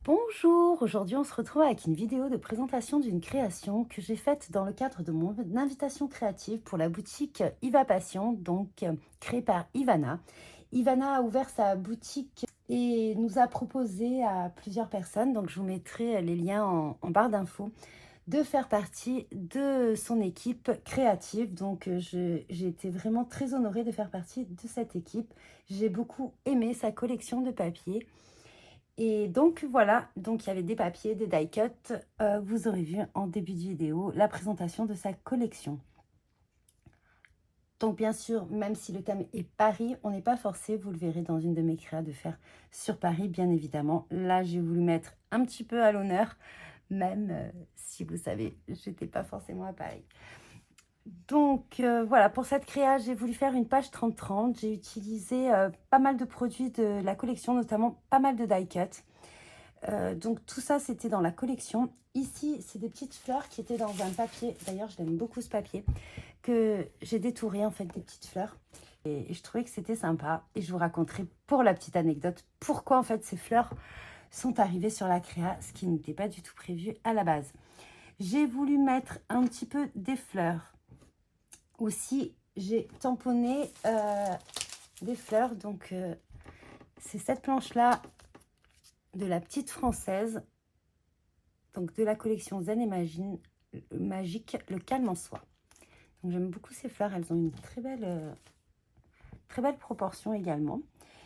Bonjour, aujourd'hui on se retrouve avec une vidéo de présentation d'une création que j'ai faite dans le cadre de mon invitation créative pour la boutique Iva Passion, créée par Ivana. Ivana a ouvert sa boutique et nous a proposé à plusieurs personnes, donc je vous mettrai les liens en barre d'infos, de faire partie de son équipe créative. J'ai été vraiment très honorée de faire partie de cette équipe. J'ai beaucoup aimé sa collection de papiers. Et donc voilà, donc il y avait des papiers, des die cuts. Vous aurez vu en début de vidéo la présentation de sa collection. Donc bien sûr, même si le thème est Paris, on n'est pas forcé, vous le verrez dans une de mes créas, de faire sur Paris, bien évidemment. Là, j'ai voulu mettre un petit peu à l'honneur, même si vous savez, j'étais pas forcément à Paris. Voilà, pour cette créa, j'ai voulu faire une page 30-30. J'ai utilisé pas mal de produits de la collection, notamment pas mal de die cuts. Donc tout ça, c'était dans la collection. Ici, c'est des petites fleurs qui étaient dans un papier. D'ailleurs, je l'aime beaucoup ce papier, que j'ai détouré en fait des petites fleurs. Et je trouvais que c'était sympa. Et je vous raconterai pour la petite anecdote pourquoi en fait ces fleurs sont arrivées sur la créa, ce qui n'était pas du tout prévu à la base. J'ai voulu mettre un petit peu des fleurs. Aussi, j'ai tamponné des fleurs. C'est cette planche-là de la petite française, donc de la collection Zen et Magique, le calme en soi. Donc j'aime beaucoup ces fleurs, elles ont une très belle proportion également.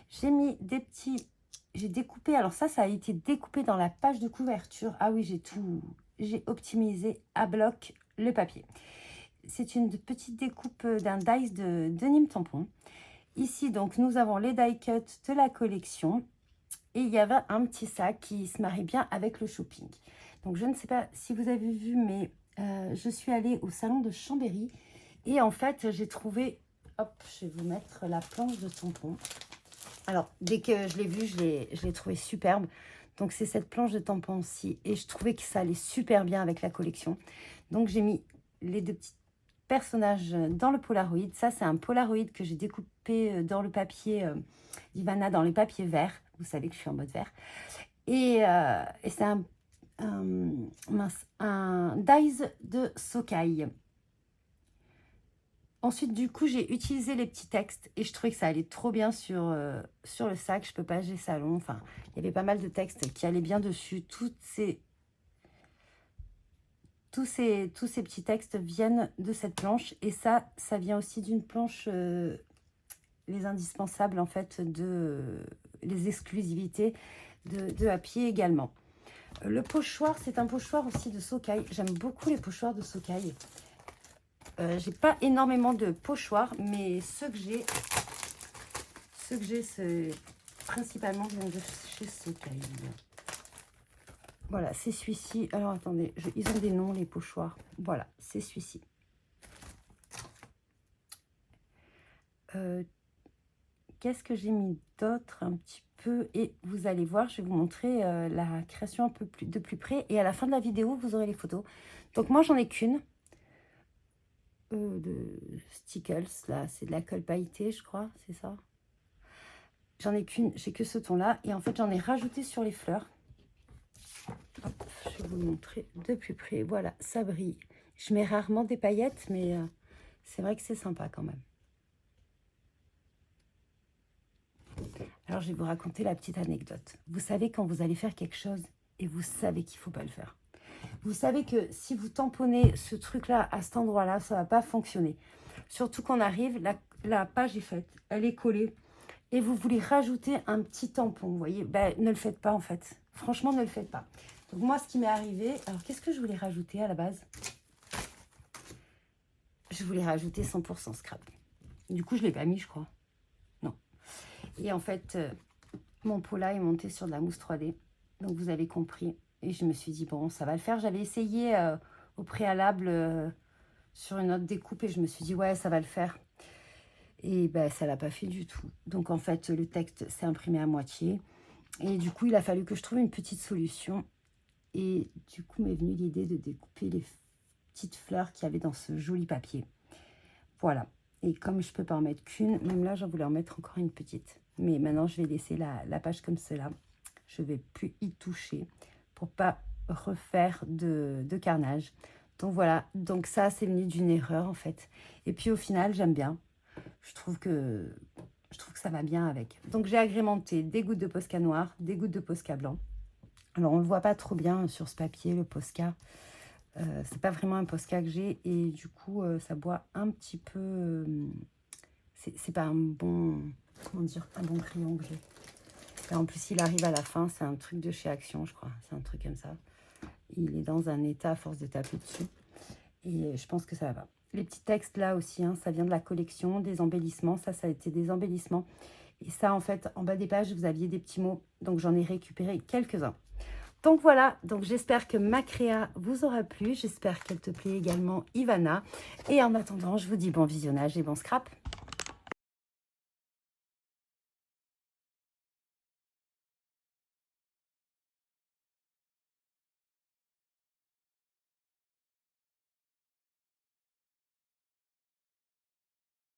J'ai mis des petits, j'ai découpé, alors ça a été découpé dans la page de couverture. Ah oui, j'ai optimisé à bloc le papier. C'est une petite découpe d'un dice de Nîmes Tampon. Ici, donc, nous avons les die cuts de la collection. Et il y avait un petit sac qui se marie bien avec le shopping. Donc, je ne sais pas si vous avez vu, mais je suis allée au salon de Chambéry. Et en fait, j'ai trouvé... Hop, je vais vous mettre la planche de tampon. Alors, dès que je l'ai vue, je l'ai trouvée superbe. Donc, c'est cette planche de tampon-ci. Et je trouvais que ça allait super bien avec la collection. Donc, j'ai mis les deux petits personnages dans le Polaroid. Ça, c'est un Polaroid que j'ai découpé dans le papier d'Ivana, dans les papiers verts. Vous savez que je suis en mode vert. Et c'est un dies de Sokai. Ensuite, du coup, j'ai utilisé les petits textes et je trouvais que ça allait trop bien sur le sac. Je peux pas, j'ai salon. Enfin, il y avait pas mal de textes qui allaient bien dessus. Tous ces petits textes viennent de cette planche. Et ça vient aussi d'une planche, les indispensables, en fait, les exclusivités de Happy également. Le pochoir, c'est un pochoir aussi de Sokai. J'aime beaucoup les pochoirs de Sokai. J'ai pas énormément de pochoirs, mais ceux que j'ai, c'est principalement viennent de chez Sokai. Voilà, c'est celui-ci. Alors, attendez, ils ont des noms, les pochoirs. Voilà, c'est celui-ci. Qu'est-ce que j'ai mis d'autre un petit peu? Et vous allez voir, je vais vous montrer la création un peu de plus près. Et à la fin de la vidéo, vous aurez les photos. Donc, moi, j'en ai qu'une. De Stickles, là, c'est de la colle pailletée, je crois, c'est ça. J'en ai qu'une, j'ai que ce ton-là. Et en fait, j'en ai rajouté sur les fleurs. Hop, je vais vous le montrer de plus près. Voilà, ça brille. Je mets rarement des paillettes, mais c'est vrai que c'est sympa quand même. Alors, je vais vous raconter la petite anecdote. Vous savez quand vous allez faire quelque chose et vous savez qu'il ne faut pas le faire. Vous savez que si vous tamponnez ce truc-là à cet endroit-là, ça ne va pas fonctionner. Surtout qu'on arrive, la page est faite, elle est collée. Et vous voulez rajouter un petit tampon, vous voyez, ben, ne le faites pas en fait. Franchement, ne le faites pas. Donc moi, ce qui m'est arrivé, alors qu'est-ce que je voulais rajouter à la base? Je voulais rajouter 100% scrap. Du coup, je ne l'ai pas mis, je crois. Non. Et en fait, mon pot là est monté sur de la mousse 3D. Donc vous avez compris. Et je me suis dit, bon, ça va le faire. J'avais essayé au préalable sur une autre découpe et je me suis dit, ouais, ça va le faire. Et ben, ça l'a pas fait du tout. Donc en fait, le texte s'est imprimé à moitié. Et du coup, il a fallu que je trouve une petite solution. Et du coup, m'est venue l'idée de découper les petites fleurs qu'il y avait dans ce joli papier. Voilà. Et comme je ne peux pas en mettre qu'une, même là, j'en voulais en mettre encore une petite. Mais maintenant, je vais laisser la page comme cela. je vais plus y toucher pour pas refaire de carnage. Donc voilà, donc ça c'est venu d'une erreur en fait. Et puis au final j'aime bien. Je trouve que ça va bien avec. Donc j'ai agrémenté des gouttes de Posca noir, des gouttes de Posca blanc. Alors on ne le voit pas trop bien sur ce papier, le Posca. C'est pas vraiment un Posca que j'ai et du coup ça boit un petit peu. C'est pas un bon, comment dire, un bon crayon que j'ai. Et en plus il arrive à la fin, c'est un truc de chez Action je crois, c'est un truc comme ça. Il est dans un état à force de taper dessus. Et je pense que ça va. Les petits textes là aussi, hein, ça vient de la collection, des embellissements. Ça a été des embellissements. Et ça, en fait, en bas des pages, vous aviez des petits mots. Donc, j'en ai récupéré quelques-uns. Donc, voilà. Donc, j'espère que ma créa vous aura plu. J'espère qu'elle te plaît également, Ivana. Et en attendant, je vous dis bon visionnage et bon scrap.